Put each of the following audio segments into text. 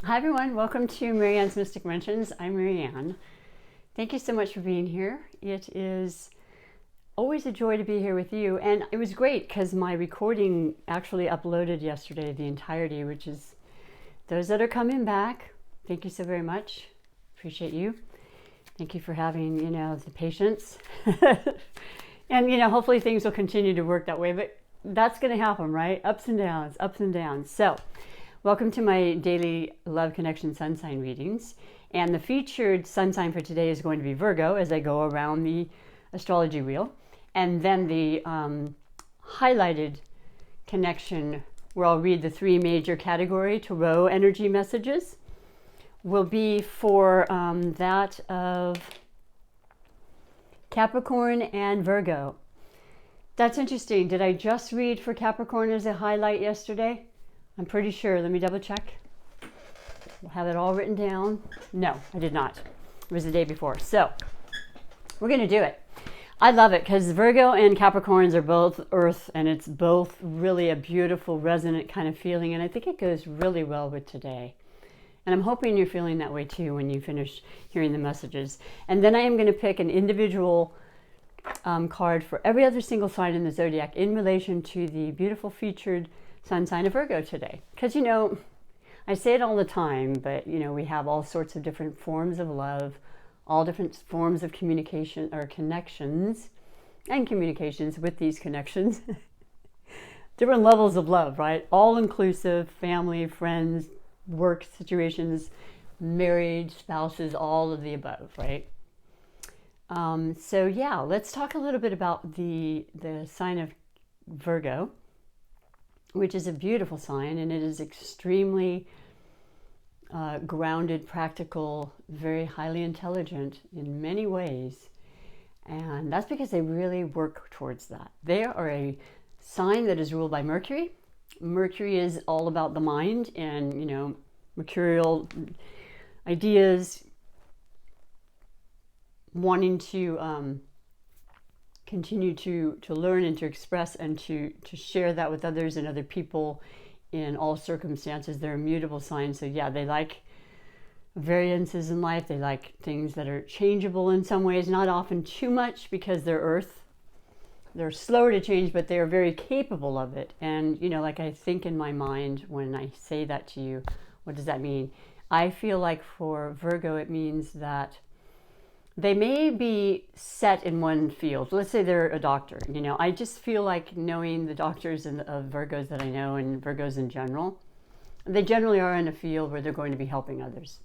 Hi everyone, welcome to MaryAnne's Mystic Mentions. I'm MaryAnne. Thank you so much for being here. It is always a joy to be here with you, and it was great because my recording actually uploaded yesterday, the entirety, which is those that are coming back. Thank you so very much. Appreciate you. Thank you for having, the patience. And, hopefully things will continue to work that way, but that's going to happen, right? Ups and downs, ups and downs. So, welcome to my daily Love Connection Sun Sign readings. And the featured sun sign for today is going to be Virgo as I go around the astrology wheel. And then the highlighted connection, where I'll read the three major category tarot energy messages, will be for that of Capricorn and Virgo. That's interesting. Did I just read for Capricorn as a highlight yesterday? I'm pretty sure. Let me double check. I have it all written down. No, I did not. It was the day before. So we're going to do it. I love it because Virgo and Capricorns are both earth, and it's both really a beautiful, resonant kind of feeling. And I think it goes really well with today. And I'm hoping you're feeling that way too when you finish hearing the messages. And then I am going to pick an individual card for every other single sign in the zodiac in relation to the beautiful featured sun sign of Virgo today. Because, I say it all the time, but, we have all sorts of different forms of love, all different forms of communication or connections and communications with these connections. Different levels of love, right? All inclusive, family, friends, work situations, married, spouses, all of the above, right? So yeah, let's talk a little bit about the sign of Virgo, which is a beautiful sign, and it is extremely grounded, practical, very highly intelligent in many ways. And that's because they really work towards that. They are a sign that is ruled by Mercury. Mercury is all about the mind and, mercurial ideas, wanting to continue to learn and to express and to share that with others and other people in all circumstances. They're immutable signs. So yeah, they like variances in life. They like things that are changeable in some ways, not often too much because they're earth. They're slower to change, but they are very capable of it. And, like I think in my mind when I say that to you, what does that mean? I feel like for Virgo, it means that they may be set in one field. Let's say they're a doctor. I just feel like knowing the doctors of Virgos that I know and Virgos in general, they generally are in a field where they're going to be helping others.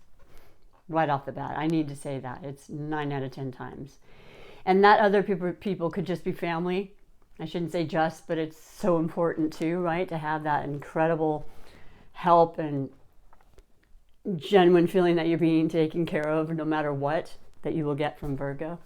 Right off the bat, I need to say that. It's 9 out of 10 times. And that other people could just be family. I shouldn't say just, but it's so important too, right? To have that incredible help and genuine feeling that you're being taken care of no matter what, that you will get from Virgo.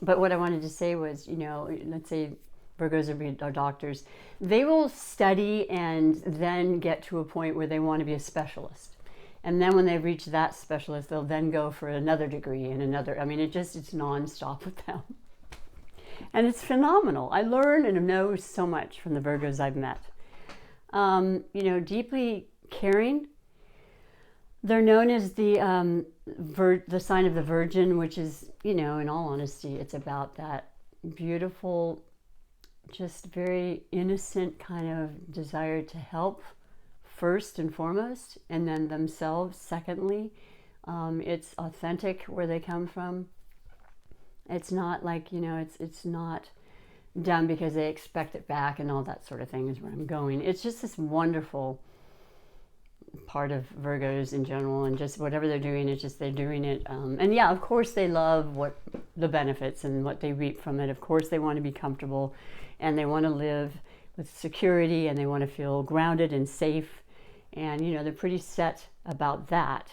But what I wanted to say was, let's say Virgos are doctors. They will study and then get to a point where they want to be a specialist. And then when they've reached that specialist, they'll then go for another degree and another. I mean, it's nonstop with them. And it's phenomenal. I learn and know so much from the Virgos I've met. Deeply caring. They're known as the sign of the Virgin, which is, in all honesty, it's about that beautiful, just very innocent kind of desire to help first and foremost, and then themselves secondly. It's authentic where they come from. It's not like, it's not done because they expect it back and all that sort of thing is where I'm going. It's just this wonderful part of Virgos in general, and just whatever they're doing, it's just they're doing it. And yeah, of course they love what the benefits and what they reap from it. Of course they want to be comfortable and they want to live with security and they want to feel grounded and safe. And, they're pretty set about that.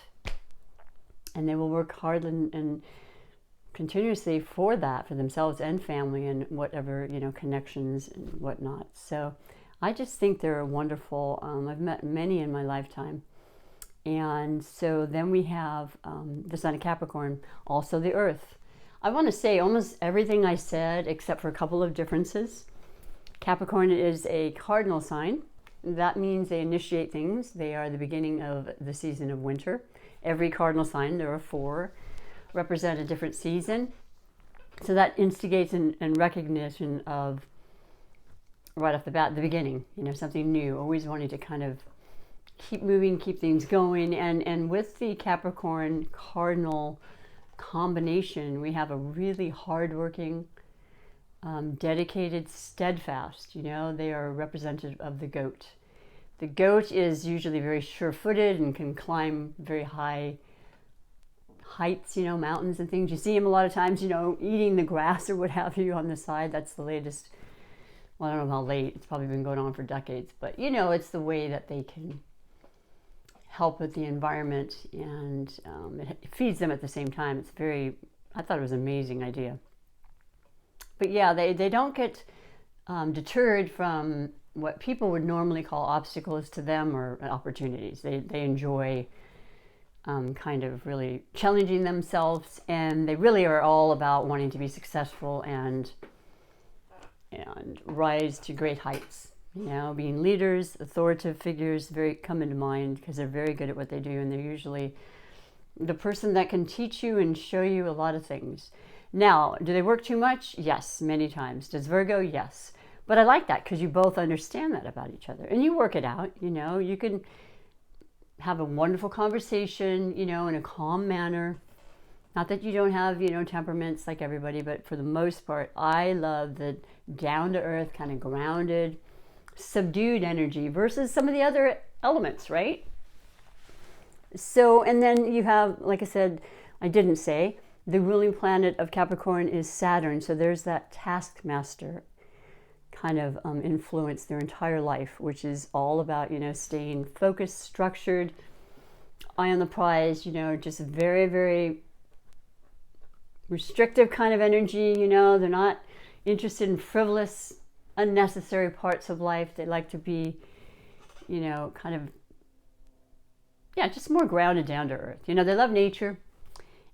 And they will work hard and continuously for that, for themselves and family and whatever, connections and whatnot. So I just think they're wonderful. I've met many in my lifetime. And so then we have the sign of Capricorn, also the earth. I want to say almost everything I said except for a couple of differences. Capricorn is a cardinal sign. That means they initiate things. They are the beginning of the season of winter. Every cardinal sign, there are 4, represent a different season. So that instigates and recognition of, right off the bat, the beginning, something new, always wanting to kind of keep moving, keep things going. And with the Capricorn cardinal combination, we have a really hardworking, dedicated, steadfast. They are representative of the goat. The goat is usually very sure-footed and can climb very high heights, mountains and things. You see him a lot of times, eating the grass or what have you on the side. That's the latest. Well, I don't know how late. It's probably been going on for decades. But, it's the way that they can help with the environment, and it feeds them at the same time. I thought it was an amazing idea. But yeah, they don't get deterred from what people would normally call obstacles to them or opportunities. They enjoy kind of really challenging themselves, and they really are all about wanting to be successful and rise to great heights. Being leaders, authoritative figures come into mind because they're very good at what they do, and they're usually the person that can teach you and show you a lot of things. Now, do they work too much? Yes, many times. Does Virgo? Yes. But I like that because you both understand that about each other, and you work it out. You can have a wonderful conversation, in a calm manner. Not that you don't have, temperaments like everybody, but for the most part, I love the down-to-earth, kind of grounded, subdued energy versus some of the other elements, right? So, and then you have, like I said, I didn't say, the ruling planet of Capricorn is Saturn. So there's that taskmaster kind of influence their entire life, which is all about, staying focused, structured, eye on the prize, just very, very restrictive kind of energy. They're not interested in frivolous, unnecessary parts of life. They like to be, kind of, just more grounded, down to earth. They love nature,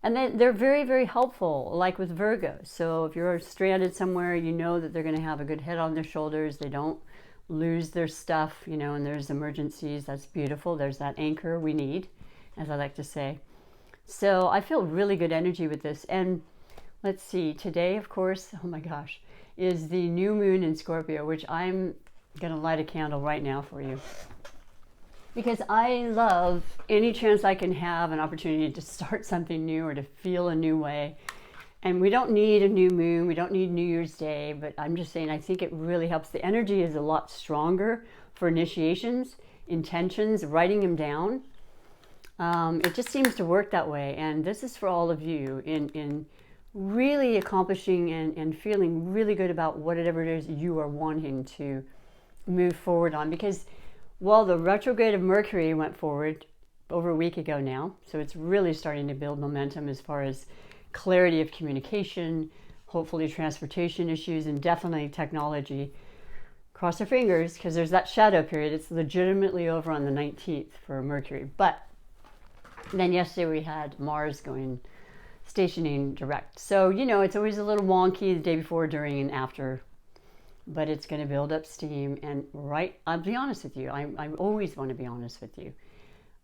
and they're very, very helpful, like with Virgo. So if you're stranded somewhere, that they're going to have a good head on their shoulders. They don't lose their stuff, and there's emergencies. That's beautiful. There's that anchor we need, as I like to say. So I feel really good energy with this. And let's see, today, of course, oh my gosh, is the new moon in Scorpio, which I'm going to light a candle right now for you. Because I love any chance I can have an opportunity to start something new or to feel a new way. And we don't need a new moon. We don't need New Year's Day. But I'm just saying, I think it really helps. The energy is a lot stronger for initiations, intentions, writing them down. It just seems to work that way. And this is for all of you in really accomplishing and feeling really good about whatever it is you are wanting to move forward on. Because the retrograde of Mercury went forward over a week ago now. So it's really starting to build momentum as far as clarity of communication, hopefully transportation issues, and definitely technology. Cross our fingers, because there's that shadow period. It's legitimately over on the 19th for Mercury. But then yesterday we had Mars stationing direct. So, it's always a little wonky the day before, during, and after. But it's going to build up steam. And I'll be honest with you. I always want to be honest with you.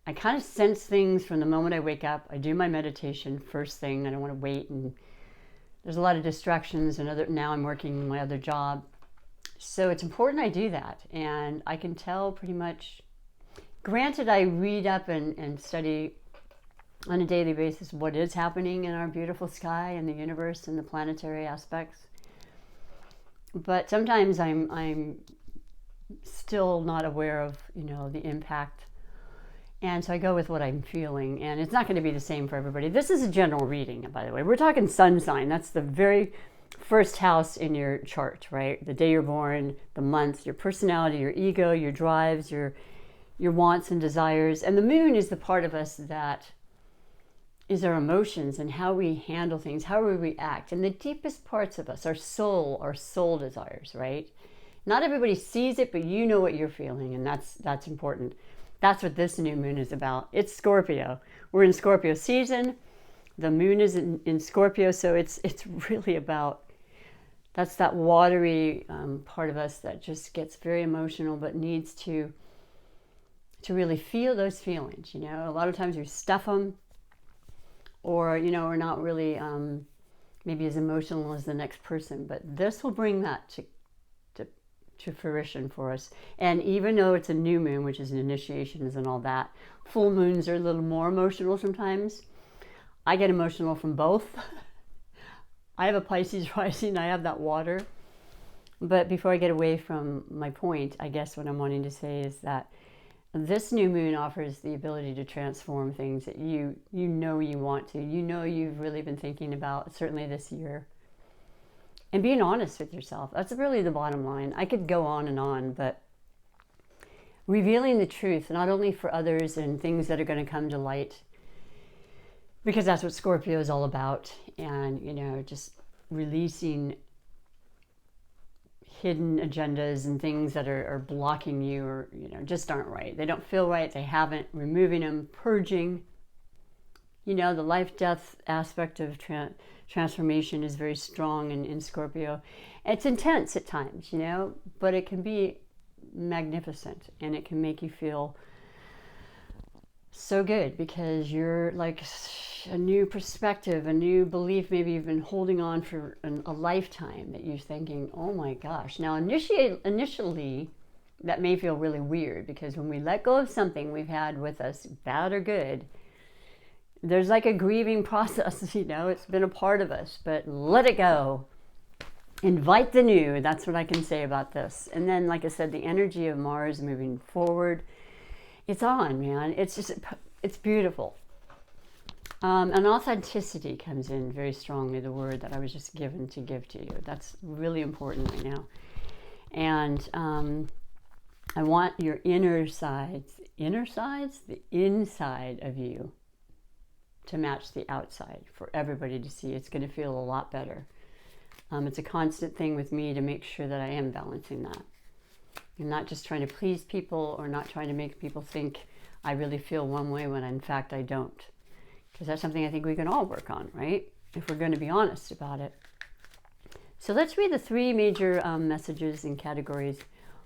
I kind of sense things from the moment I wake up. I do my meditation first thing. I don't want to wait. And there's a lot of distractions. Now I'm working my other job. So it's important I do that. And I can tell pretty much. Granted, I read up and study on a daily basis what is happening in our beautiful sky and the universe and the planetary aspects. But sometimes I'm still not aware of, the impact. And so I go with what I'm feeling. And it's not going to be the same for everybody. This is a general reading, by the way. We're talking sun sign. That's the very first house in your chart, right? The day you're born, the month, your personality, your ego, your drives, your wants and desires. And the moon is the part of us that is our emotions and how we handle things, how we react. And the deepest parts of us, our soul desires, right? Not everybody sees it, but you know what you're feeling, and that's important. That's what this new moon is about. It's Scorpio. We're in Scorpio season. The moon is in Scorpio, so it's really about That's that watery part of us that just gets very emotional, but needs to really feel those feelings. A lot of times we stuff them, or we're not really maybe as emotional as the next person. But this will bring that to fruition for us. And even though it's a new moon, which is an initiation and all that, full moons are a little more emotional sometimes. I get emotional from both. I have a Pisces rising, I have that water. But before I get away from my point, I guess what I'm wanting to say is that this new moon offers the ability to transform things that you want to. You've really been thinking about, certainly this year. And being honest with yourself. That's really the bottom line. I could go on, but revealing the truth, not only for others and things that are going to come to light, because that's what Scorpio is all about. And, just releasing hidden agendas and things that are blocking you, or just aren't right. They don't feel right. They haven't. Removing them, purging. The life-death aspect of transformation is very strong in Scorpio. It's intense at times, but it can be magnificent, and it can make you feel so good, because you're like a new perspective, a new belief. Maybe you've been holding on for a lifetime, that you're thinking, oh my gosh. Now initially that may feel really weird, because when we let go of something we've had with us, bad or good, there's like a grieving process. It's been a part of us, but let it go. Invite the new. That's what I can say about this. And then, like I said, the energy of Mars moving forward, it's on, man. It's beautiful. And authenticity comes in very strongly, the word that I was just given to give to you. That's really important right now. And I want your the inside of you, to match the outside for everybody to see. It's going to feel a lot better. It's a constant thing with me to make sure that I am balancing that. I'm not just trying to please people, or not trying to make people think I really feel one way when in fact I don't. Because that's something I think we can all work on, right? If we're going to be honest about it. So let's read the three major messages and categories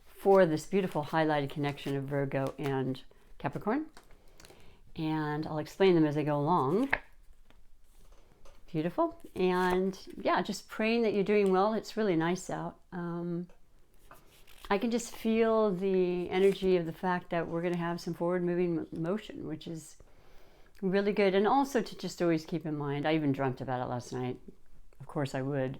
for this beautiful highlighted connection of Virgo and Capricorn. And I'll explain them as I go along. Beautiful. And yeah, just praying that you're doing well. It's really nice out. I can just feel the energy of the fact that we're going to have some forward moving motion, which is really good. And also to just always keep in mind, I even dreamt about it last night. Of course I would.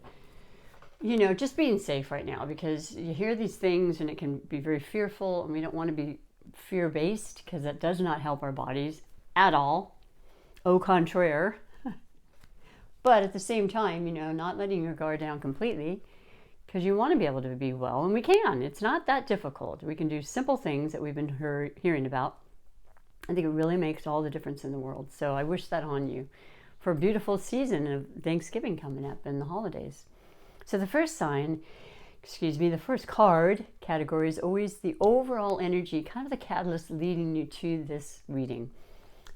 Just being safe right now, because you hear these things and it can be very fearful, and we don't want to be fear-based, because that does not help our bodies at all. Au contraire. But at the same time, not letting your guard down completely, because you want to be able to be well, and we can. It's not that difficult. We can do simple things that we've been hearing about. I think it really makes all the difference in the world. So I wish that on you for a beautiful season of Thanksgiving coming up and the holidays. So the first the first card category is always the overall energy, kind of the catalyst leading you to this reading.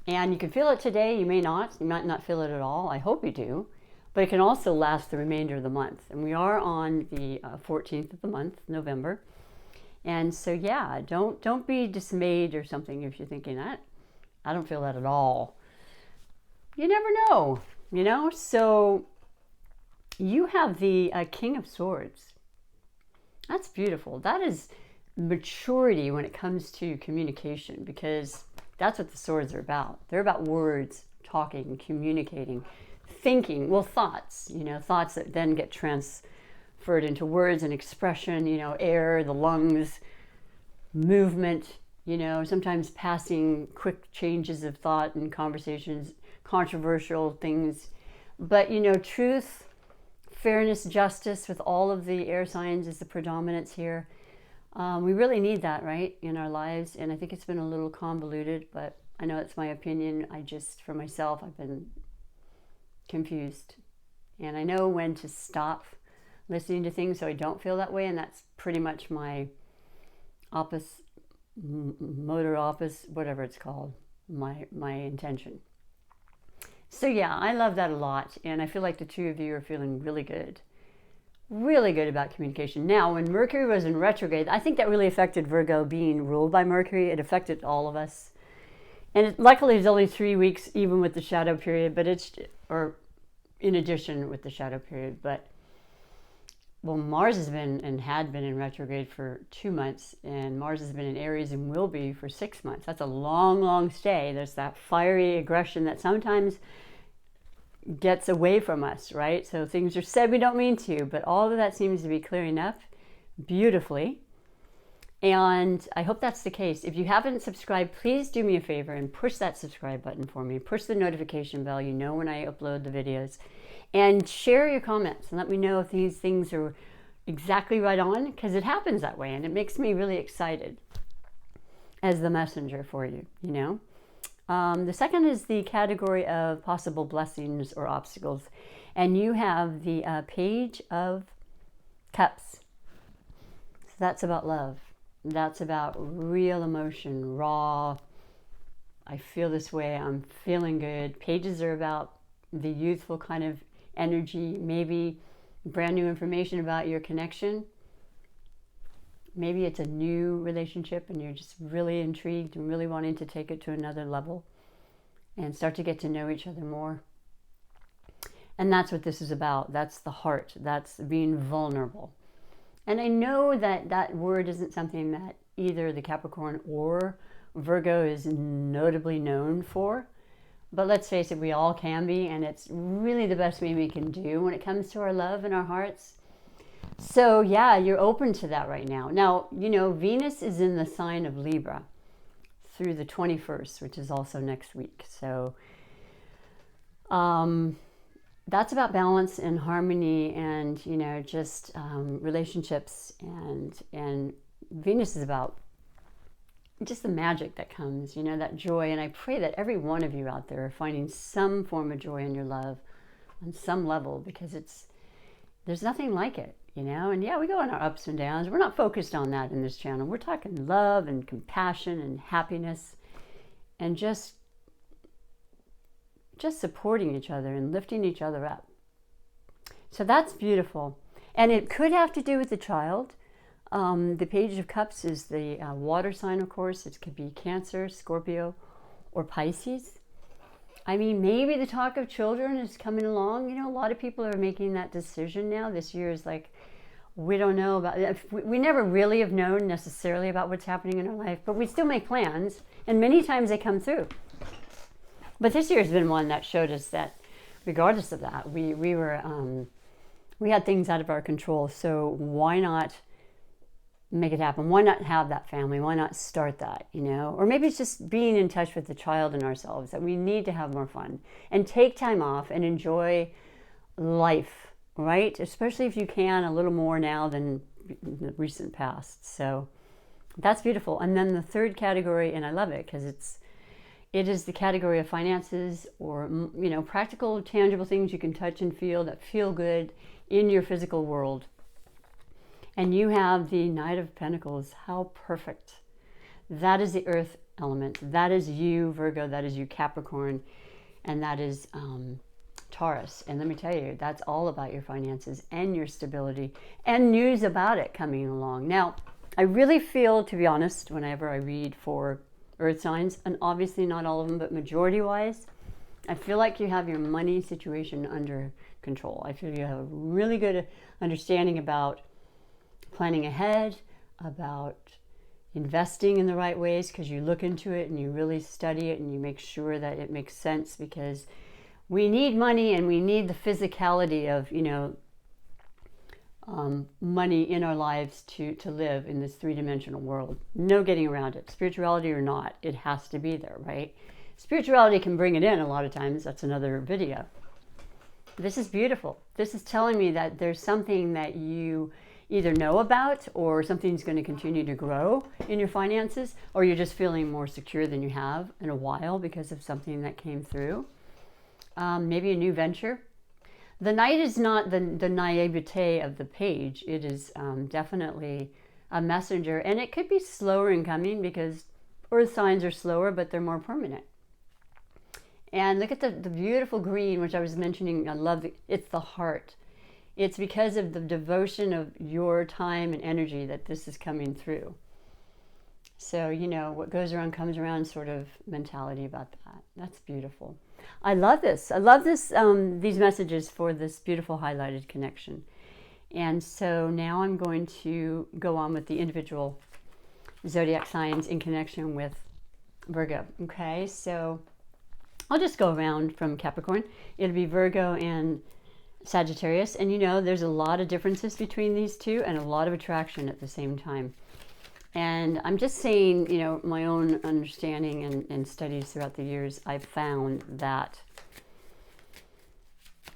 And you can feel it today, you may not. You might not feel it at all. I hope you do. But it can also last the remainder of the month. And we are on the 14th of the month, November. And so, yeah, don't be dismayed or something if you're thinking that. I don't feel that at all. You never know, So you have the King of Swords. That's beautiful. That is maturity when it comes to communication, because that's what the swords are about. They're about words, talking, communicating, thinking. Well, thoughts, thoughts that then get transferred into words and expression, air, the lungs, movement, sometimes passing quick changes of thought and conversations, controversial things. But, truth, fairness, justice with all of the air signs is the predominance here. We really need that, right, in our lives. And I think it's been a little convoluted, but I know it's my opinion. For myself, I've been confused. And I know when to stop listening to things so I don't feel that way. And that's pretty much my whatever it's called, my intention. So yeah, I love that a lot. And I feel like the two of you are feeling really good. really good about communication. Now, when Mercury was in retrograde, I think that really affected Virgo being ruled by Mercury. It affected all of us. And luckily, it's only 3 weeks, even with the shadow period, but or in addition with the shadow period. But, well, Mars has been and had been in retrograde for 2 months, and Mars has been in Aries and will be for 6 months. That's a long, long stay. There's that fiery aggression that sometimes gets away from us, right? So things are said we don't mean to, but all of that seems to be clearing up beautifully. And I hope that's the case. If you haven't subscribed, please do me a favor and push that subscribe button for me. Push the notification bell, you know when I upload the videos. And share your comments and let me know if these things are exactly right on, because it happens that way and it makes me really excited as the messenger for you, you know. The second is the category of possible blessings or obstacles. And you have the Page of Cups. So that's about love. That's about real emotion, raw. I feel this way. I'm feeling good. Pages are about the youthful kind of energy. Maybe brand new information about your connection. Maybe it's a new relationship and you're just really intrigued and really wanting to take it to another level and start to get to know each other more. And that's what this is about. That's the heart. That's being vulnerable. And I know that that word isn't something that either the Capricorn or Virgo is notably known for. But let's face it, we all can be. And it's really the best thing we can do when it comes to our love and our hearts. So yeah, you're open to that right now. Now, you know, Venus is in the sign of Libra through the 21st, which is also next week. So that's about balance and harmony and, you know, just relationships. And Venus is about just the magic that comes, you know, that joy. And I pray that every one of you out there are finding some form of joy in your love on some level, because there's nothing like it. You know, and yeah, we go on our ups and downs. We're not focused on that in this channel. We're talking love and compassion and happiness and just supporting each other and lifting each other up. So that's beautiful. And it could have to do with the child. The Page of Cups is the water sign, of course. It could be Cancer, Scorpio, or Pisces. I mean, maybe the talk of children is coming along. You know, a lot of people are making that decision now. This year is like, we don't know about it. We never really have known necessarily about what's happening in our life, but we still make plans, and many times they come through. But this year has been one that showed us that regardless of that, we had things out of our control. So why not make it happen? Why not have that family? Why not start that, you know? Or maybe it's just being in touch with the child and ourselves, that we need to have more fun and take time off and enjoy life, right? Especially if you can, a little more now than the recent past. So that's beautiful. And then the third category, and I love it because it is the category of finances, or, you know, practical, tangible things you can touch and feel that feel good in your physical world. And you have the Knight of Pentacles. How perfect. That is the earth element. That is you, Virgo. That is you, Capricorn. And that is Taurus. And let me tell you, that's all about your finances and your stability and news about it coming along. Now, I really feel, to be honest, whenever I read for earth signs, and obviously not all of them, but majority-wise, I feel like you have your money situation under control. I feel you have a really good understanding about planning ahead, about investing in the right ways, because you look into it and you really study it and you make sure that it makes sense, because we need money and we need the physicality of, you know, money in our lives to live in this three-dimensional world. No getting around it. Spirituality or not, it has to be there, right? Spirituality can bring it in a lot of times. That's another video. This is beautiful. This is telling me that there's something that you either know about, or something's going to continue to grow in your finances, or you're just feeling more secure than you have in a while because of something that came through. Maybe a new venture. The Knight is not the naivete of the page. It is definitely a messenger, and it could be slower in coming because earth signs are slower, but they're more permanent. And look at the beautiful green, which I was mentioning. I love it. It's the heart. It's because of the devotion of your time and energy that this is coming through. So, you know, what goes around comes around sort of mentality about that. That's beautiful. I love this. I love this, these messages for this beautiful highlighted connection. And so now I'm going to go on with the individual zodiac signs in connection with Virgo. Okay, so I'll just go around from Capricorn. It'll be Virgo and Sagittarius. And you know, there's a lot of differences between these two and a lot of attraction at the same time. And I'm just saying, you know, my own understanding and studies throughout the years, I've found that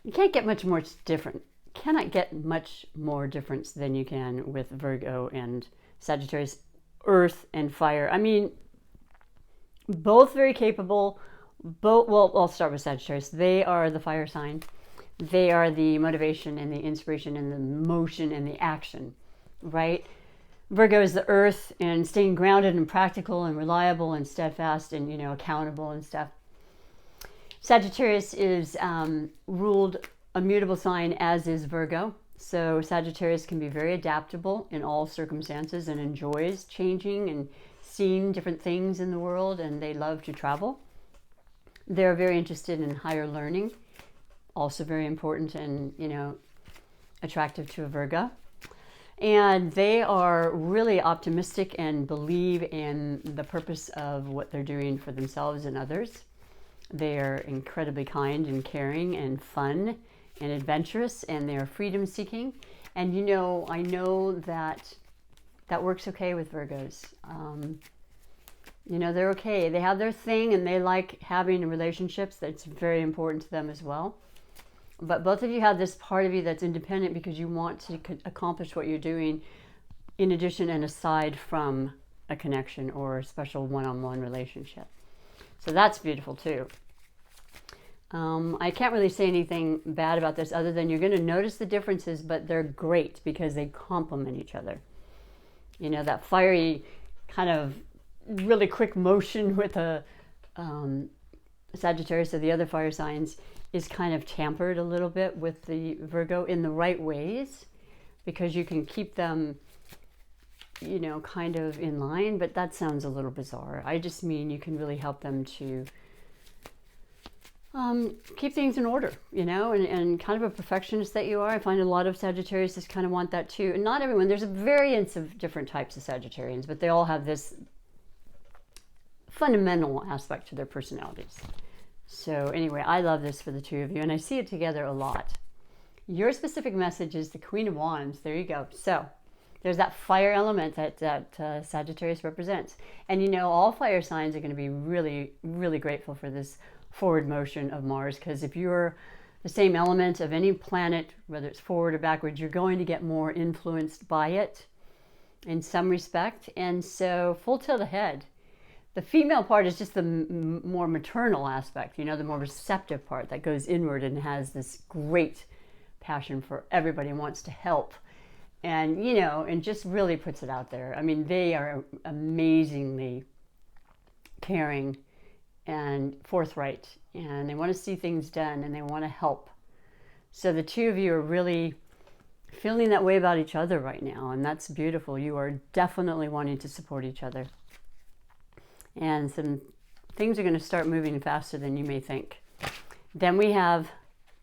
you can't get much more different. Cannot get much more difference than you can with Virgo and Sagittarius, earth and fire. I mean, both very capable. Both, well, I'll start with Sagittarius. They are the fire sign. They are the motivation and the inspiration and the motion and the action, right? Virgo is the earth and staying grounded and practical and reliable and steadfast and, you know, accountable and stuff. Sagittarius is ruled a mutable sign, as is Virgo. So Sagittarius can be very adaptable in all circumstances and enjoys changing and seeing different things in the world, and they love to travel. They're very interested in higher learning, also very important and, you know, attractive to a Virgo. And they are really optimistic and believe in the purpose of what they're doing for themselves and others. They are incredibly kind and caring and fun and adventurous, and they are freedom seeking. And you know, I know that that works okay with Virgos. You know, they're okay. They have their thing and they like having relationships. That's very important to them as well. But both of you have this part of you that's independent because you want to accomplish what you're doing in addition and aside from a connection or a special one-on-one relationship. So that's beautiful too. I can't really say anything bad about this other than you're going to notice the differences, but they're great because they complement each other. You know, that fiery kind of really quick motion with a Sagittarius or the other fire signs is kind of tampered a little bit with the Virgo in the right ways, because you can keep them, you know, kind of in line, but that sounds a little bizarre. I just mean you can really help them to keep things in order, you know, and kind of a perfectionist that you are. I find a lot of Sagittarius just kind of want that too. And not everyone, there's a variance of different types of Sagittarians, but they all have this fundamental aspect to their personalities. So anyway, I love this for the two of you, and I see it together a lot. Your specific message is the Queen of Wands. There you go. So there's that fire element that Sagittarius represents. And you know, all fire signs are going to be really, really grateful for this forward motion of Mars, because if you're the same element of any planet, whether it's forward or backwards, you're going to get more influenced by it in some respect. And so full tilt ahead. The female part is just the more maternal aspect, you know, the more receptive part that goes inward and has this great passion for everybody and wants to help. And, you know, and just really puts it out there. I mean, they are amazingly caring and forthright, and they want to see things done and they want to help. So the two of you are really feeling that way about each other right now, and that's beautiful. You are definitely wanting to support each other. And some things are going to start moving faster than you may think. Then we have,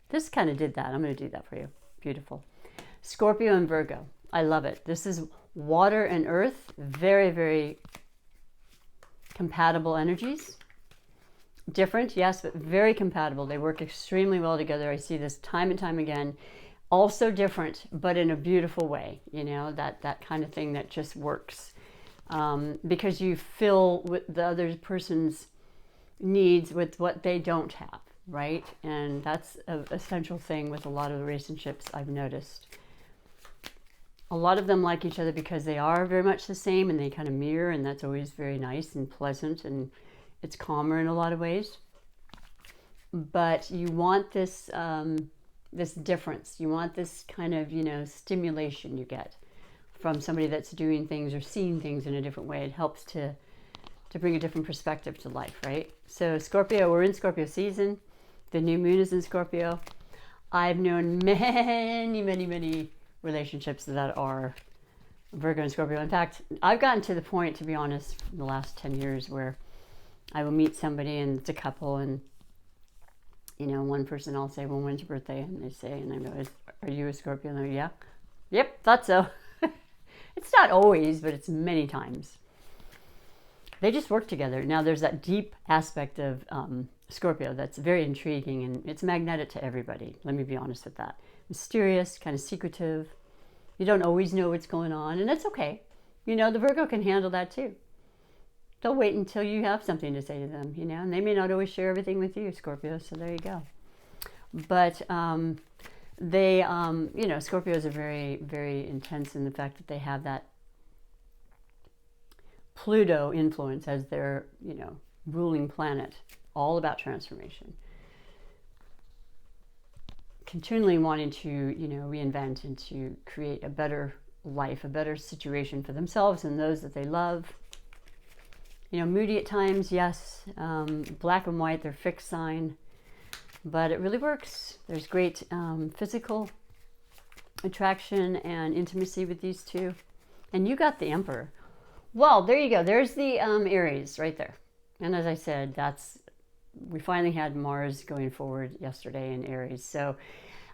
this kind of did that. I'm going to do that for you. Beautiful. Scorpio and Virgo. I love it. This is water and earth. Very, very compatible energies. Different, yes, but very compatible. They work extremely well together. I see this time and time again. Also different, but in a beautiful way. You know, that kind of thing that just works. Because you fill with the other person's needs with what they don't have, right? And that's an essential thing with a lot of relationships I've noticed. A lot of them like each other because they are very much the same and they kind of mirror, and that's always very nice and pleasant, and it's calmer in a lot of ways. But you want this, this difference. You want this kind of, you know, stimulation you get from somebody that's doing things or seeing things in a different way. It helps to bring a different perspective to life, right? So Scorpio, we're in Scorpio season. The new moon is in Scorpio. I've known many relationships that are Virgo and Scorpio. In fact, I've gotten to the point, to be honest, in the last 10 years where I will meet somebody and it's a couple, and one person, I'll say, well, when's your birthday? And they say, and I go, are you a Scorpio? And they're, yeah. Yep, thought so. It's not always, but it's many times. They just work together. Now, there's that deep aspect of Scorpio that's very intriguing, and it's magnetic to everybody. Let me be honest with that. Mysterious, kind of secretive. You don't always know what's going on, and that's okay. The Virgo can handle that too. They'll wait until you have something to say to them, and they may not always share everything with you, Scorpio, so there you go. But Scorpios are very, very intense in the fact that they have that Pluto influence as their, ruling planet, all about transformation. Continually wanting to, reinvent and to create a better life, a better situation for themselves and those that they love. Moody at times, yes. Black and white, they're fixed sign. But it really works. There's great physical attraction and intimacy with these two. And you got the Emperor. Well, there you go. There's the Aries right there. And as I said, we finally had Mars going forward yesterday in Aries. So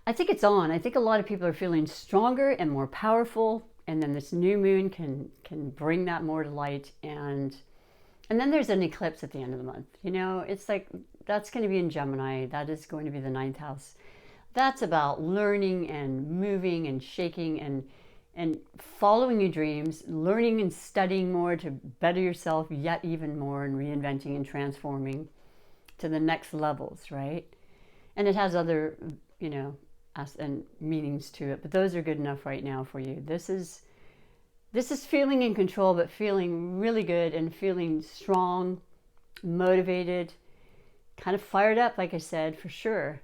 I think it's on. I think a lot of people are feeling stronger and more powerful. And then this new moon can bring that more to light. And then there's an eclipse at the end of the month. It's like, that's going to be in Gemini. That is going to be the 9th house. That's about learning and moving and shaking and following your dreams, learning and studying more to better yourself yet even more, and reinventing and transforming to the next levels, right? And it has other, and meanings to it, but those are good enough right now for you. This is feeling in control, but feeling really good and feeling strong, motivated, kind of fired up, like I said, for sure.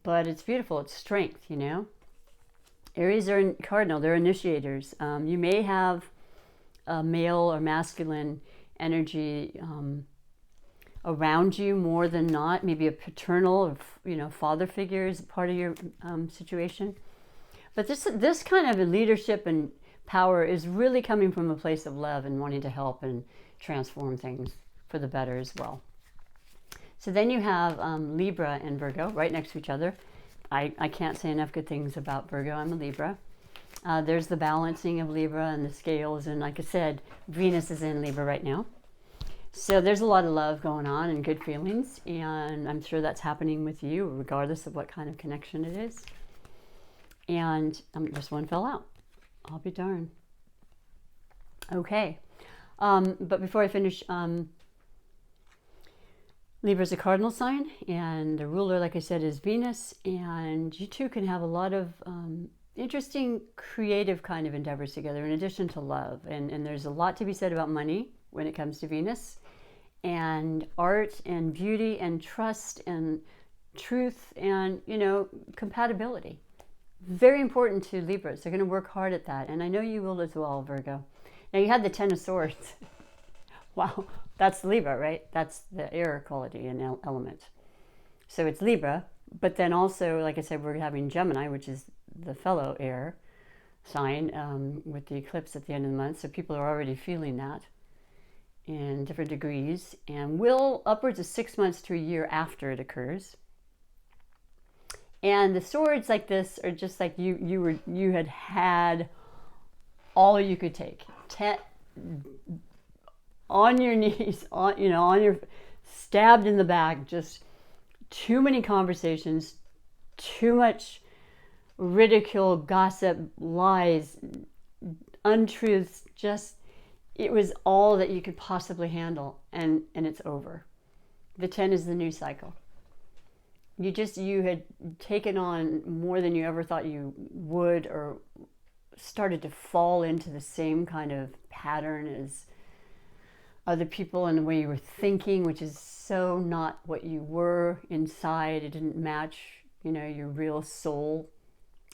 But it's beautiful. It's strength, Aries are cardinal. They're initiators. You may have a male or masculine energy around you more than not. Maybe a paternal or, father figure is part of your situation. But this kind of leadership and power is really coming from a place of love and wanting to help and transform things for the better as well. So then you have Libra and Virgo right next to each other. I can't say enough good things about Virgo. I'm a Libra. There's the balancing of Libra and the scales. And like I said, Venus is in Libra right now. So there's a lot of love going on and good feelings. And I'm sure that's happening with you, regardless of what kind of connection it is. And this one fell out. I'll be darned. Okay. But before I finish, Libra is a cardinal sign, and the ruler, like I said, is Venus. And you two can have a lot of interesting, creative kind of endeavors together, in addition to love. And there's a lot to be said about money when it comes to Venus, and art and beauty and trust and truth and, compatibility. Very important to Libras. They're going to work hard at that. And I know you will as well, Virgo. Now, you had the 10 of Swords. Wow. That's Libra, right? That's the air quality and element. So it's Libra. But then also, like I said, we're having Gemini, which is the fellow air sign with the eclipse at the end of the month. So people are already feeling that in different degrees. And will upwards of 6 months to a year after it occurs. And the swords like this are just like you had all you could take. On your knees, on your stabbed in the back, just too many conversations, too much ridicule, gossip, lies, untruths, it was all that you could possibly handle, and it's over. The 10 is the new cycle. You had taken on more than you ever thought you would, or started to fall into the same kind of pattern as other people and the way you were thinking, which is so not what you were inside. It didn't match, your real soul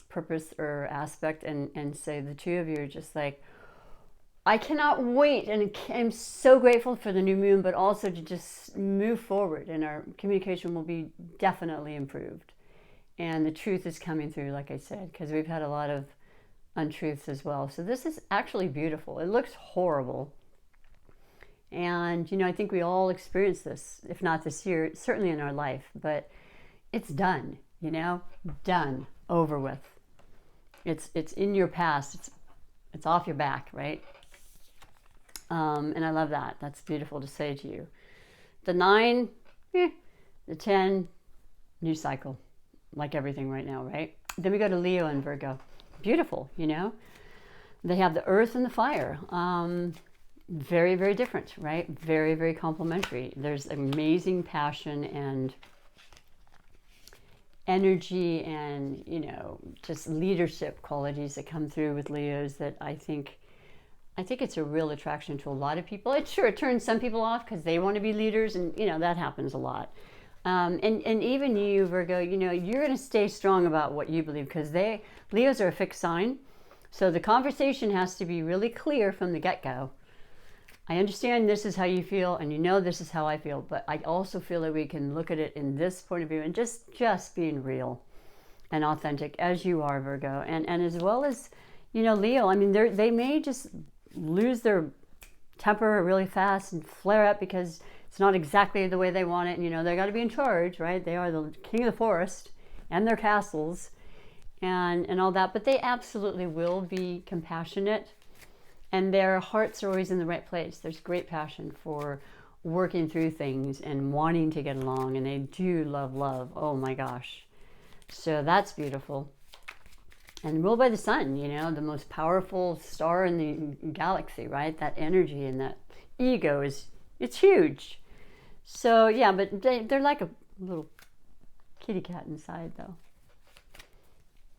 purpose or aspect. And so the two of you are just like, I cannot wait. And I'm so grateful for the new moon, but also to just move forward, and our communication will be definitely improved. And the truth is coming through, like I said, because we've had a lot of untruths as well. So this is actually beautiful. It looks horrible. And, you know, I think we all experience this, if not this year, certainly in our life. But it's done, you know, done, over with. It's in your past. It's off your back, right? And I love that. That's beautiful to say to you. The 9, the 10, new cycle, like everything right now, right? Then we go to Leo and Virgo. Beautiful, you know? They have the earth and the fire. Very, very different, right? Very, very complementary. There's amazing passion and energy and, you know, just leadership qualities that come through with Leos that I think it's a real attraction to a lot of people. It turns some people off because they want to be leaders, and, you know, that happens a lot. And even you, Virgo, you know, you're going to stay strong about what you believe, because Leos are a fixed sign. So the conversation has to be really clear from the get-go. I understand this is how you feel, and you know this is how I feel, but I also feel that we can look at it in this point of view and just being real and authentic as you are, Virgo. And as well as, you know, Leo, I mean, they may just lose their temper really fast and flare up because it's not exactly the way they want it. And, you know, they got to be in charge, right? They are the king of the forest and their castles and all that. But they absolutely will be compassionate. And their hearts are always in the right place. There's great passion for working through things and wanting to get along. And they do love. Oh, my gosh. So that's beautiful. And ruled by the sun, you know, the most powerful star in the galaxy, right? That energy and that ego it's huge. So, yeah, but they're like a little kitty cat inside, though.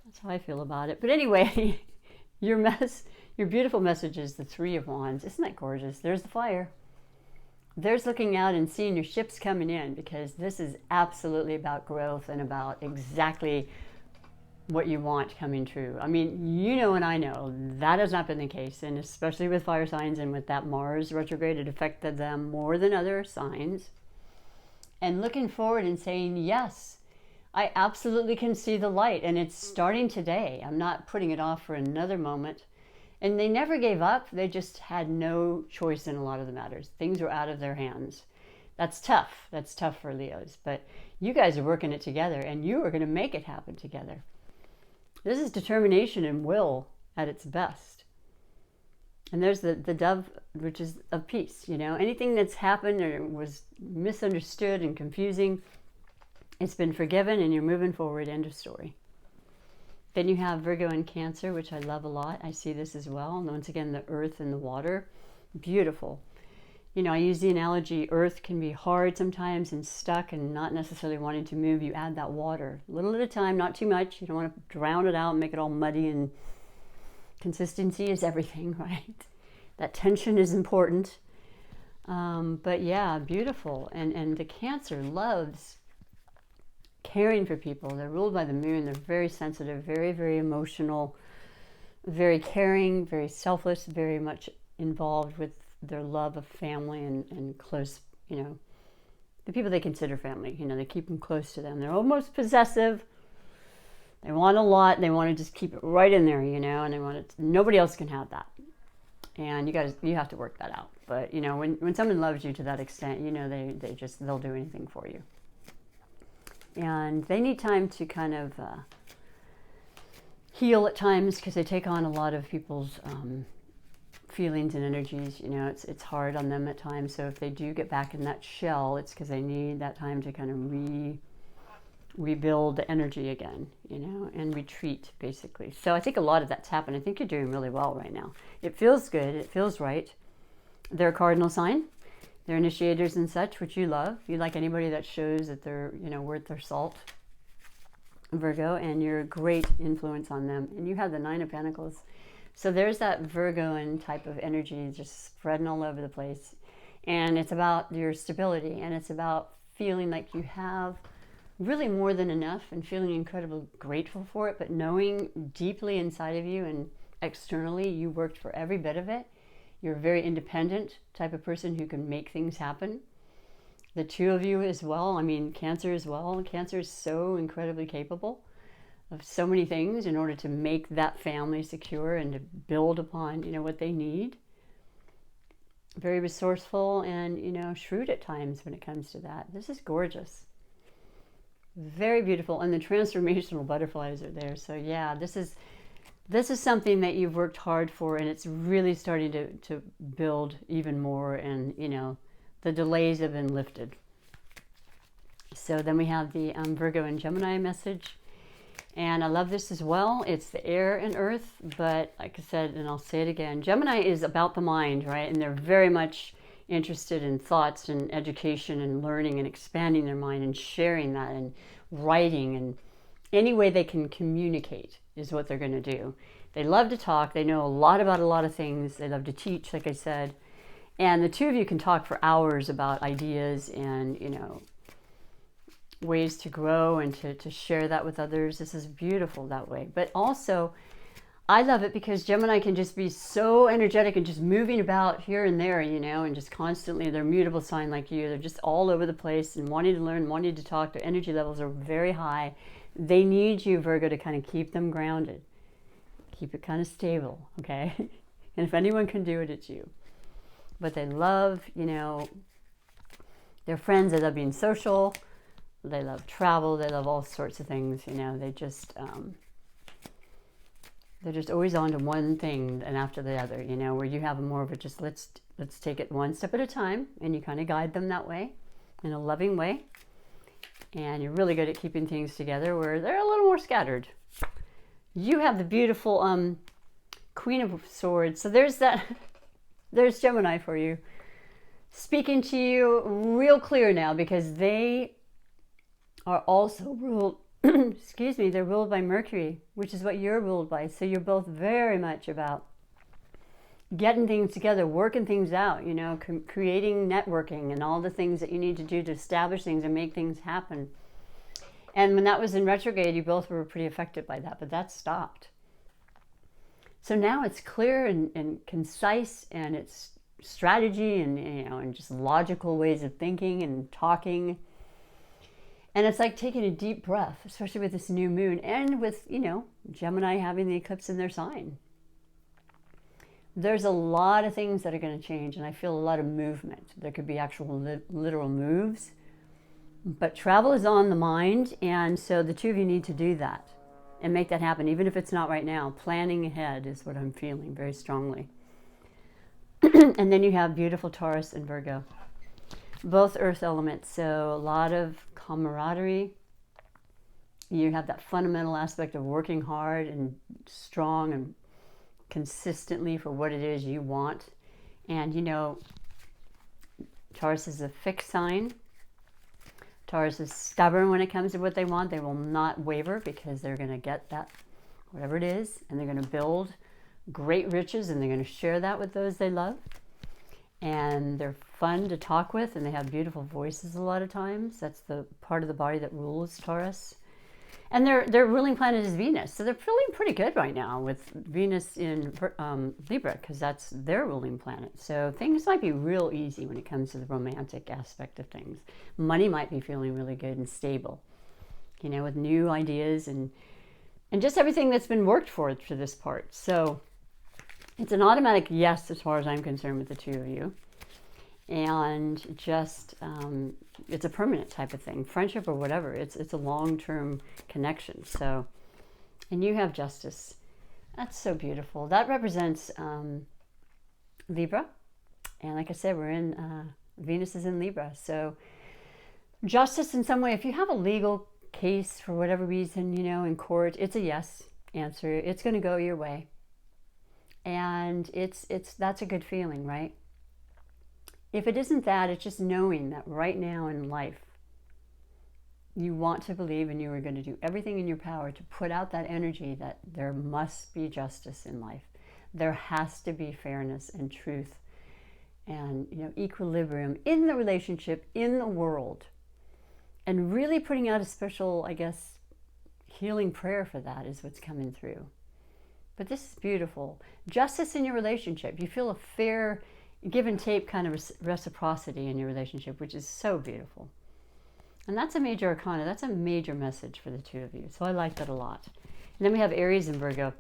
That's how I feel about it. But anyway, your beautiful message is the 3 of Wands. Isn't that gorgeous? There's the fire. There's looking out and seeing your ships coming in, because this is absolutely about growth and about exactly what you want coming true. I mean, you know, and I know that has not been the case, and especially with fire signs and with that Mars retrograde, it affected them more than other signs. And looking forward and saying, yes, I absolutely can see the light, and it's starting today. I'm not putting it off for another moment. And they never gave up. They just had no choice in a lot of the matters. Things were out of their hands. That's tough. That's tough for Leos. But you guys are working it together, and you are going to make it happen together. This is determination and will at its best. And there's the dove, which is of peace. You know, anything that's happened or was misunderstood and confusing, it's been forgiven, and you're moving forward. End of story. Then you have Virgo and Cancer, which I love a lot. I see this as well. And once again, the earth and the water. Beautiful. You know, I use the analogy, earth can be hard sometimes and stuck and not necessarily wanting to move. You add that water, a little at a time, not too much. You don't want to drown it out and make it all muddy, and consistency is everything, right? That tension is important. But yeah, beautiful. And the Cancer loves caring for people. They're ruled by the moon. They're very sensitive, very, very emotional, very caring, very selfless, very much involved with their love of family and close, you know, the people they consider family. You know, they keep them close to them. They're almost possessive. They want a lot. They want to just keep it right in there, you know, and they want it. Nobody else can have that. And you have to work that out. But, you know, when someone loves you to that extent, you know, they'll do anything for you. And they need time to kind of heal at times, because they take on a lot of people's feelings and energies. You know, it's hard on them at times. So if they do get back in that shell, it's because they need that time to kind of rebuild the energy again, you know, and retreat, basically. So I think a lot of that's happened. I think you're doing really well right now. It feels good. It feels right. They're a cardinal sign. They're initiators and such, which you love. You like anybody that shows that they're, you know, worth their salt, Virgo, and you're a great influence on them. And you have the 9 of Pentacles. So there's that Virgoan type of energy just spreading all over the place. And it's about your stability, and it's about feeling like you have really more than enough and feeling incredibly grateful for it, but knowing deeply inside of you and externally you worked for every bit of it. You're a very independent type of person who can make things happen. The 2 of you as well. I mean, Cancer as well. Cancer is so incredibly capable. of so many things in order to make that family secure and to build upon, what they need. Very resourceful and, shrewd at times when it comes to that. This is gorgeous. Very beautiful. And the transformational butterflies are there. So yeah, this is something that you've worked hard for, and it's really starting to build even more, and, the delays have been lifted. So then we have the Virgo and Gemini message. And I love this as well. It's the air and earth, but like I said, and I'll say it again, Gemini is about the mind, right? And they're very much interested in thoughts and education and learning and expanding their mind and sharing that and writing, and any way they can communicate is what they're going to do. They love to talk. They know a lot about a lot of things. They love to teach, like I said. And the two of you can talk for hours about ideas and, ways to grow and to share that with others. This is beautiful that way. But also, I love it because Gemini can just be so energetic and just moving about here and there, and just constantly, they're a mutable sign like you. They're just all over the place and wanting to learn, wanting to talk. Their energy levels are very high. They need you, Virgo, to kind of keep them grounded. Keep it kind of stable, okay? And if anyone can do it, it's you. But they love, their friends. They love being social. They love travel. They love all sorts of things, They just, they're just always on to one thing and after the other, where you have more of a just let's take it one step at a time, and you kind of guide them that way in a loving way. And you're really good at keeping things together where they're a little more scattered. You have the beautiful Queen of Swords. So there's Gemini for you. Speaking to you real clear now, because they are also ruled, excuse me, they're ruled by Mercury, which is what you're ruled by. So you're both very much about getting things together, working things out, creating networking and all the things that you need to do to establish things and make things happen. And when that was in retrograde, you both were pretty affected by that, but that stopped. So now it's clear and concise, and it's strategy and, and just logical ways of thinking and talking. And it's like taking a deep breath, especially with this new moon and with, Gemini having the eclipse in their sign. There's a lot of things that are going to change, and I feel a lot of movement. There could be actual literal moves, but travel is on the mind, and so the two of you need to do that and make that happen, even if it's not right now. Planning ahead is what I'm feeling very strongly. And then you have beautiful Taurus and Virgo, both earth elements, so a lot of camaraderie. You have that fundamental aspect of working hard and strong and consistently for what it is you want. And Taurus is a fixed sign. Taurus is stubborn when it comes to what they want. They will not waver because they're going to get that, whatever it is, and they're going to build great riches, and they're going to share that with those they love. And they're fun to talk with, and they have beautiful voices a lot of times. That's the part of the body that rules Taurus. And their ruling planet is Venus. So they're feeling pretty good right now with Venus in Libra, because that's their ruling planet. So things might be real easy when it comes to the romantic aspect of things. Money might be feeling really good and stable, with new ideas and just everything that's been worked for this part. So it's an automatic yes as far as I'm concerned with the two of you. And just, it's a permanent type of thing, friendship or whatever. It's a long-term connection. So, and you have Justice. That's so beautiful. That represents Libra. And like I said, we're in, Venus is in Libra. So justice in some way, if you have a legal case for whatever reason, in court, it's a yes answer. It's going to go your way. And that's a good feeling, right? If it isn't that, it's just knowing that right now in life, you want to believe and you are going to do everything in your power to put out that energy that there must be justice in life. There has to be fairness and truth and, equilibrium in the relationship, in the world. And really putting out a special, I guess, healing prayer for that is what's coming through. But this is beautiful. Justice in your relationship. You feel a fair give and take kind of reciprocity in your relationship, which is so beautiful. And that's a major arcana. That's a major message for the two of you. So I like that a lot. And then we have Aries and Virgo.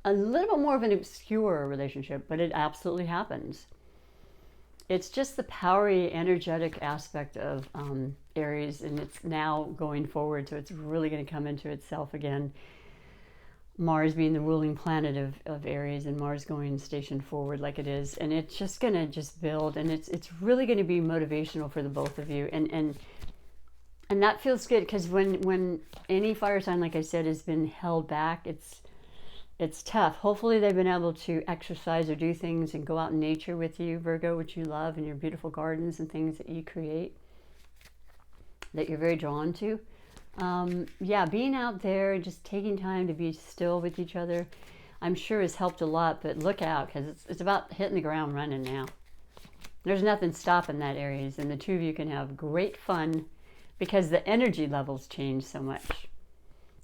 A little bit more of an obscure relationship, but it absolutely happens. It's just the powery, energetic aspect of Aries, and it's now going forward, so it's really going to come into itself again. Mars being the ruling planet of Aries, and Mars going station forward like it is, and it's just going to just build, and it's really going to be motivational for the both of you, and that feels good, because when any fire sign, like I said, has been held back, it's tough. Hopefully they've been able to exercise or do things and go out in nature with you, Virgo, which you love, and your beautiful gardens and things that you create that you're very drawn to. Yeah, being out there, just taking time to be still with each other, I'm sure has helped a lot, but look out, because it's about hitting the ground running now. There's nothing stopping that, Aries, and the two of you can have great fun because the energy levels change so much.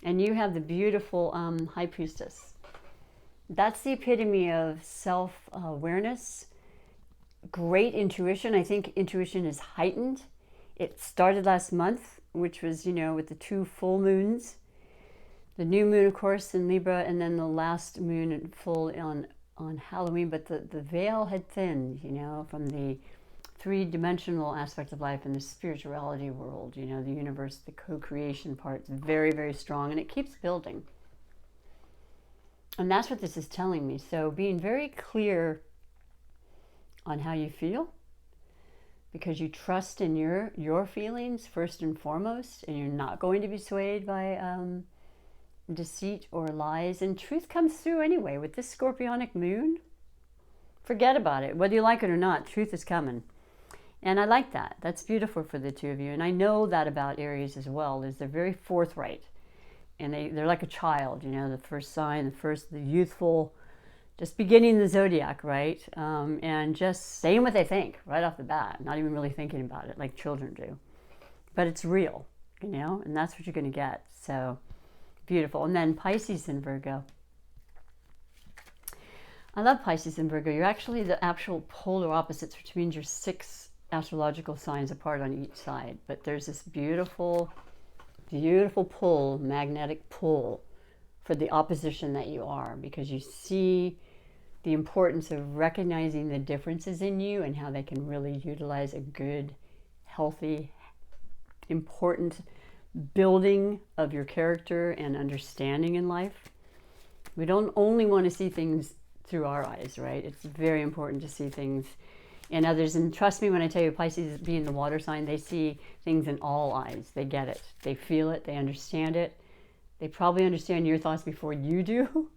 And you have the beautiful High Priestess. That's the epitome of self-awareness, great intuition. I think intuition is heightened. It started last month, which was, with the 2 full moons. The new moon, of course, in Libra, and then the last moon in full on Halloween. But the veil had thinned, from the 3-dimensional aspect of life and the spirituality world, the universe, the co-creation part is very, very strong, and it keeps building. And that's what this is telling me. So being very clear on how you feel, because you trust in your feelings first and foremost, and you're not going to be swayed by deceit or lies, and truth comes through anyway. With this scorpionic moon, forget about it. Whether you like it or not, truth is coming. And I like that. That's beautiful for the two of you. And I know that about Aries as well, is they're very forthright. And they're like a child, the first sign, the youthful, just beginning the zodiac, right? And just saying what they think right off the bat, not even really thinking about it like children do. But it's real, and that's what you're going to get. So beautiful. And then Pisces and Virgo. I love Pisces and Virgo. You're actually the actual polar opposites, which means you're 6 astrological signs apart on each side. But there's this beautiful pull, magnetic pull for the opposition that you are, because you see the importance of recognizing the differences in you and how they can really utilize a good, healthy, important building of your character and understanding in life. We don't only want to see things through our eyes, right? It's very important to see things in others. And trust me when I tell you, Pisces being the water sign, they see things in all eyes. They get it. They feel it. They understand it. They probably understand your thoughts before you do.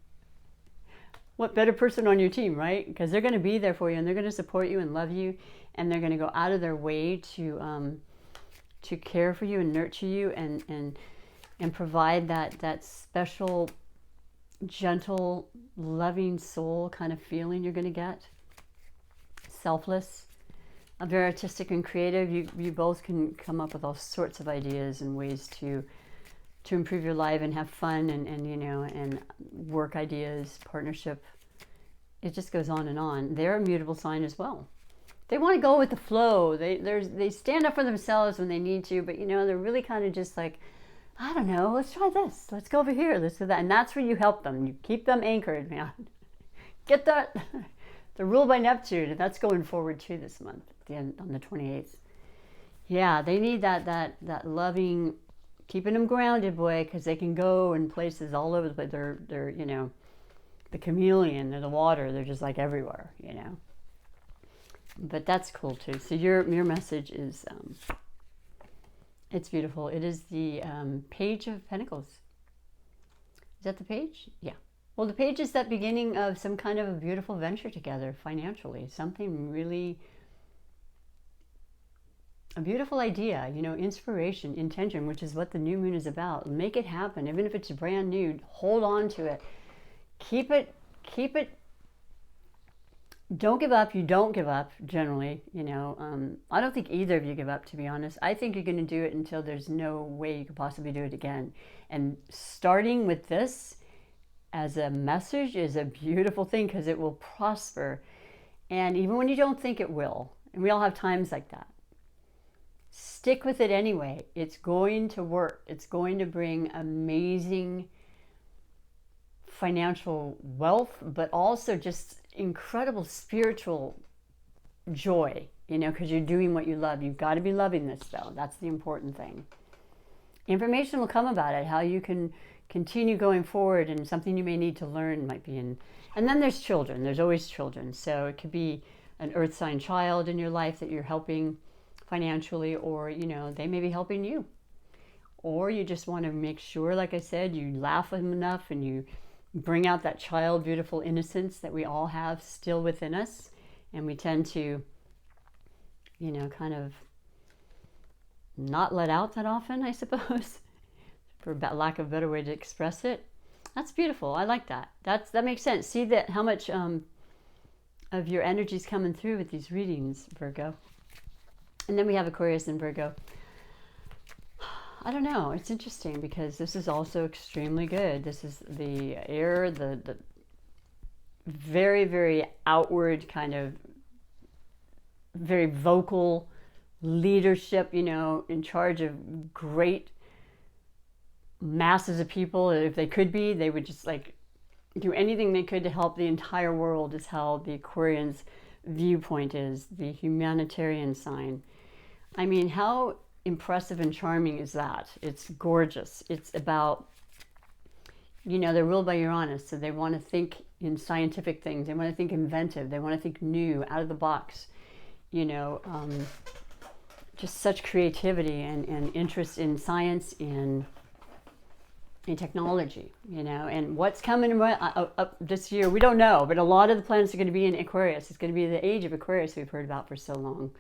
What better person on your team, right? Because they're going to be there for you, and they're going to support you and love you, and they're going to go out of their way to care for you and nurture you and provide that special, gentle, loving soul kind of feeling you're going to get. Selfless, very artistic and creative. You both can come up with all sorts of ideas and ways to improve your life and have fun and work ideas, partnership. It just goes on and on. They're a mutable sign as well. They want to go with the flow. They stand up for themselves when they need to, but they're really kind of just like, I don't know, let's try this. Let's go over here. Let's do that. And that's where you help them. You keep them anchored, man. Get that. They're ruled by Neptune, and that's going forward too this month, at the end, on the 28th. Yeah, they need that loving, keeping them grounded, boy, because they can go in places all over the place. They're the chameleon, they're the water. They're just like everywhere, But that's cool too. So your message is, it's beautiful. It is the Page of Pentacles. Is that the page? Yeah. Well, the page is that beginning of some kind of a beautiful venture together financially. Something really, a beautiful idea, inspiration, intention, which is what the new moon is about. Make it happen. Even if it's brand new, hold on to it. Keep it. Don't give up. You don't give up, generally. I don't think either of you give up, to be honest. I think you're going to do it until there's no way you could possibly do it again. And starting with this as a message is a beautiful thing, because it will prosper. And even when you don't think it will, and we all have times like that. stick with it anyway. It's going to work. It's going to bring amazing financial wealth, but also just incredible spiritual joy, you know, because you're doing what you love. You've got to be loving this, though. That's the important thing. Information will come about it, how you can continue going forward, and something you may need to learn might be in. And then there's children. There's always children. So it could be an earth sign child in your life that you're helping financially, or, you know, they may be helping you. Or you just want to make sure, like I said, you laugh enough and you bring out that child, beautiful innocence that we all have still within us. And we tend to, you know, kind of not let out that often, I suppose, for lack of a better way to express it. That's beautiful. I like that. That makes sense. See that how much of your energy is coming through with these readings, Virgo. And then we have Aquarius and Virgo. I don't know. It's interesting because this is also extremely good. This is the air, the very, very outward kind of very vocal leadership, you know, in charge of great masses of people. If they could be, they would just like do anything they could to help the entire world, is how the Aquarian's viewpoint is, the humanitarian sign. I mean, how impressive and charming is that? It's gorgeous. It's about, you know, they're ruled by Uranus, so they want to think in scientific things. They want to think inventive. They want to think new, out of the box. You know, just such creativity and interest in science, in technology, you know. And what's coming up this year, we don't know, but a lot of the planets are going to be in Aquarius. It's going to be the age of Aquarius we've heard about for so long.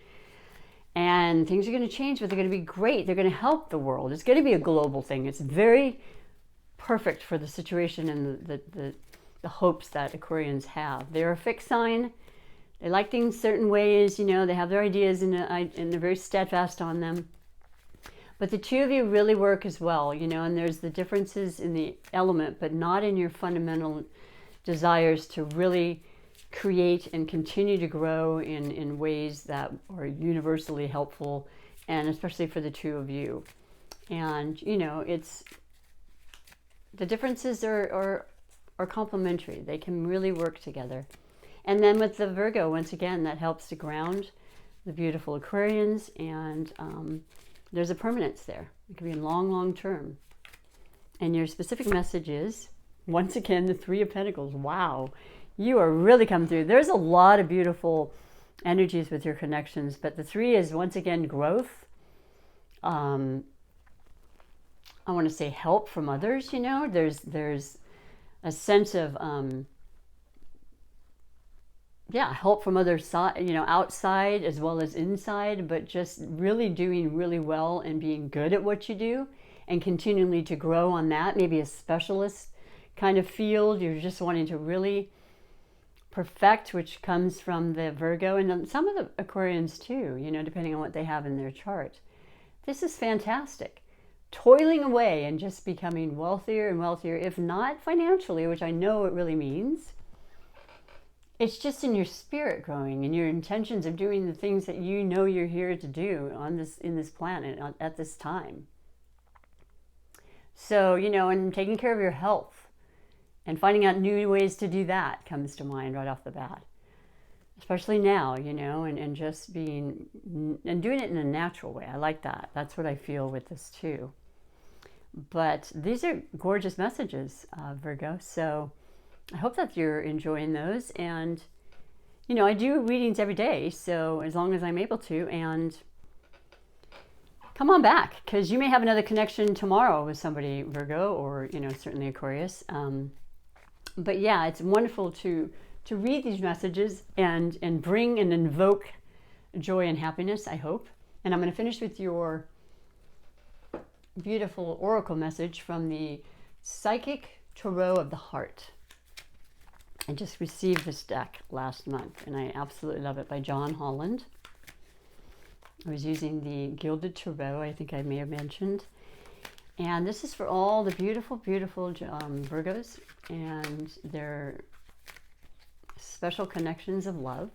And things are going to change, but they're going to be great. They're going to help the world. It's going to be a global thing. It's very perfect for the situation and the hopes that Aquarians have. They're a fixed sign. They like things certain ways, you know. They have their ideas and they're very steadfast on them. But the two of you really work as well, you know, and there's the differences in the element, but not in your fundamental desires to really create and continue to grow in ways that are universally helpful, and especially for the two of you. And, you know, it's the differences are complementary. They can really work together. And then with the Virgo, once again, that helps to ground the beautiful Aquarians, and there's a permanence there. It can be long, long term. And your specific message is, once again, the Three of Pentacles. Wow. You are really coming through. There's a lot of beautiful energies with your connections, but the three is, once again, growth. I want to say help from others, you know. There's a sense of, help from other side, you know, outside as well as inside, but just really doing really well and being good at what you do and continually to grow on that. Maybe a specialist kind of field. You're just wanting to really perfect, which comes from the Virgo and some of the Aquarians too, you know, depending on what they have in their chart. This is fantastic. Toiling away and just becoming wealthier and wealthier, if not financially, which I know it really means. It's just in your spirit growing and your intentions of doing the things that you know you're here to do in this planet at this time. So, you know, and taking care of your health. And finding out new ways to do that comes to mind right off the bat. Especially now, you know, and just being, and doing it in a natural way. I like that. That's what I feel with this too. But these are gorgeous messages, Virgo. So I hope that you're enjoying those. And, you know, I do readings every day, so as long as I'm able to. And come on back, because you may have another connection tomorrow with somebody, Virgo, or, you know, certainly Aquarius. But yeah, it's wonderful to read these messages and bring and invoke joy and happiness, I hope. And I'm going to finish with your beautiful oracle message from the Psychic Tarot of the Heart. I just received this deck last month, and I absolutely love it, by John Holland. I was using the Gilded Tarot, I think I may have mentioned. And this is for all the beautiful, beautiful Virgos and their special connections of love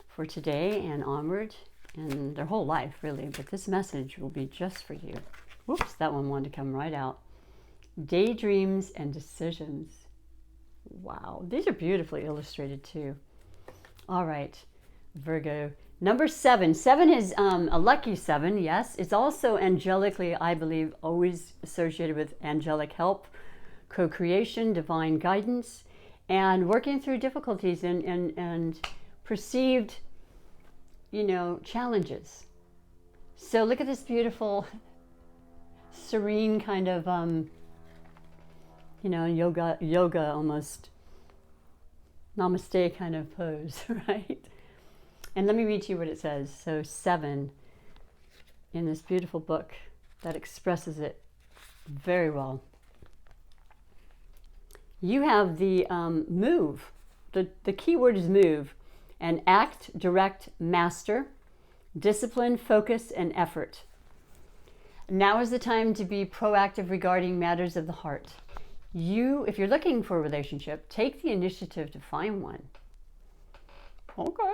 for today and onward. and their whole life, really. But this message will be just for you. Whoops, that one wanted to come right out. Daydreams and decisions. Wow, these are beautifully illustrated too. All right, Virgo. Number 7. 7 is a lucky 7, yes. It's also angelically, I believe, always associated with angelic help, co-creation, divine guidance, and working through difficulties and perceived, challenges. So look at this beautiful, serene kind of, yoga almost, namaste kind of pose, right? And let me read to you what it says. So 7 in this beautiful book that expresses it very well. You have the move. The key word is move. And act, direct, master, discipline, focus, and effort. Now is the time to be proactive regarding matters of the heart. If you're looking for a relationship, take the initiative to find one. Okay.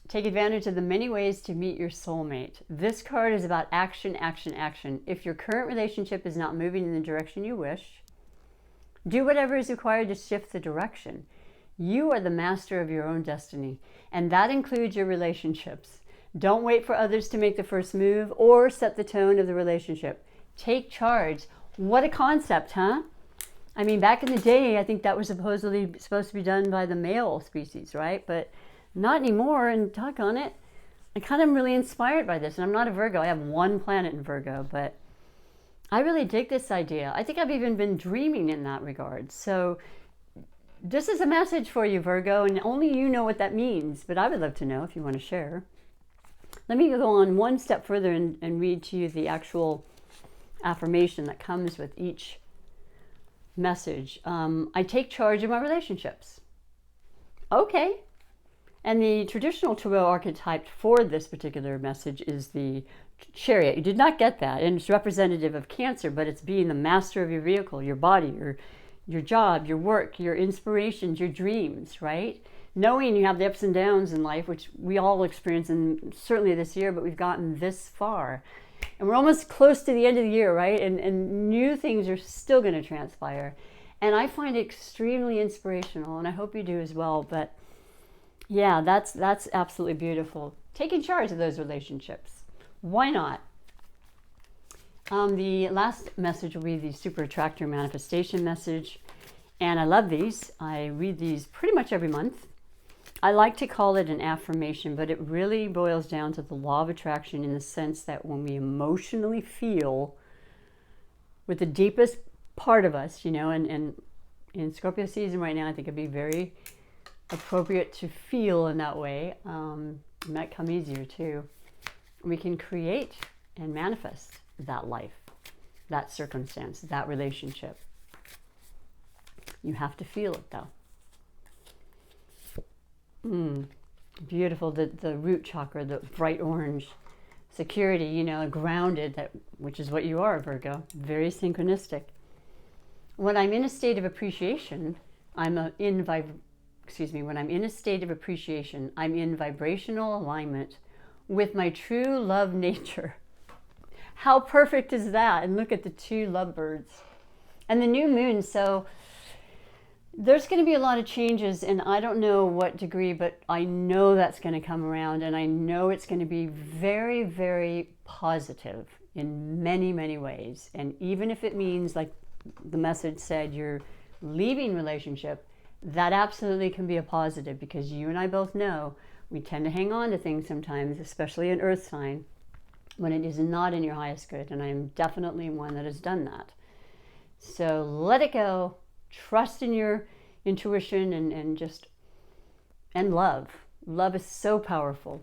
Take advantage of the many ways to meet your soulmate. This card is about action, action, action. If your current relationship is not moving in the direction you wish, do whatever is required to shift the direction. You are the master of your own destiny, and that includes your relationships. Don't wait for others to make the first move or set the tone of the relationship. Take charge. What a concept, huh? I mean, back in the day, I think that was supposedly supposed to be done by the male species, right? But not anymore, and talk on it. I kind of am really inspired by this, and I'm not a Virgo. I have one planet in Virgo, but I really dig this idea. I think I've even been dreaming in that regard. So this is a message for you, Virgo, and only you know what that means, but I would love to know if you want to share. Let me go on one step further and read to you the actual affirmation that comes with each message. I take charge of my relationships. Okay. And the traditional tarot archetype for this particular message is the Chariot. You did not get that, and it's representative of Cancer, but it's being the master of your vehicle, your body, your job, your work, your inspirations, your dreams, right? Knowing you have the ups and downs in life, which we all experience, and certainly this year, but we've gotten this far. And we're almost close to the end of the year, right? And new things are still going to transpire. And I find it extremely inspirational, and I hope you do as well. But yeah, that's absolutely beautiful. Taking charge of those relationships. Why not? The last message will be the Super Attractor Manifestation message. And I love these. I read these pretty much every month. I like to call it an affirmation, but it really boils down to the law of attraction in the sense that when we emotionally feel with the deepest part of us, and in Scorpio season right now, I think it'd be very appropriate to feel in that way. It might come easier too. We can create and manifest that life, that circumstance, that relationship. You have to feel it though. Beautiful. The root chakra, the bright orange, security, grounded, which is what you are, Virgo. Very synchronistic. When I'm in a state of appreciation, I'm in vibrational alignment with my true love nature. How perfect is that? And look at the two lovebirds. And the new moon, so there's going to be a lot of changes, and I don't know what degree, but I know that's going to come around, and I know it's going to be very, very positive in many, many ways. And even if it means, like the message said, you're leaving relationship, that absolutely can be a positive, because you and I both know we tend to hang on to things sometimes, especially an earth sign, when it is not in your highest good. And I am definitely one that has done that. So let it go. Trust in your intuition and love. Love is so powerful.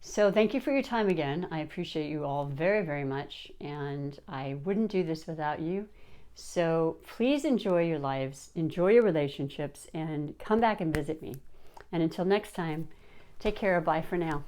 So thank you for your time again. I appreciate you all very, very much. And I wouldn't do this without you. So please enjoy your lives, enjoy your relationships, and come back and visit me. And until next time, take care. Bye for now.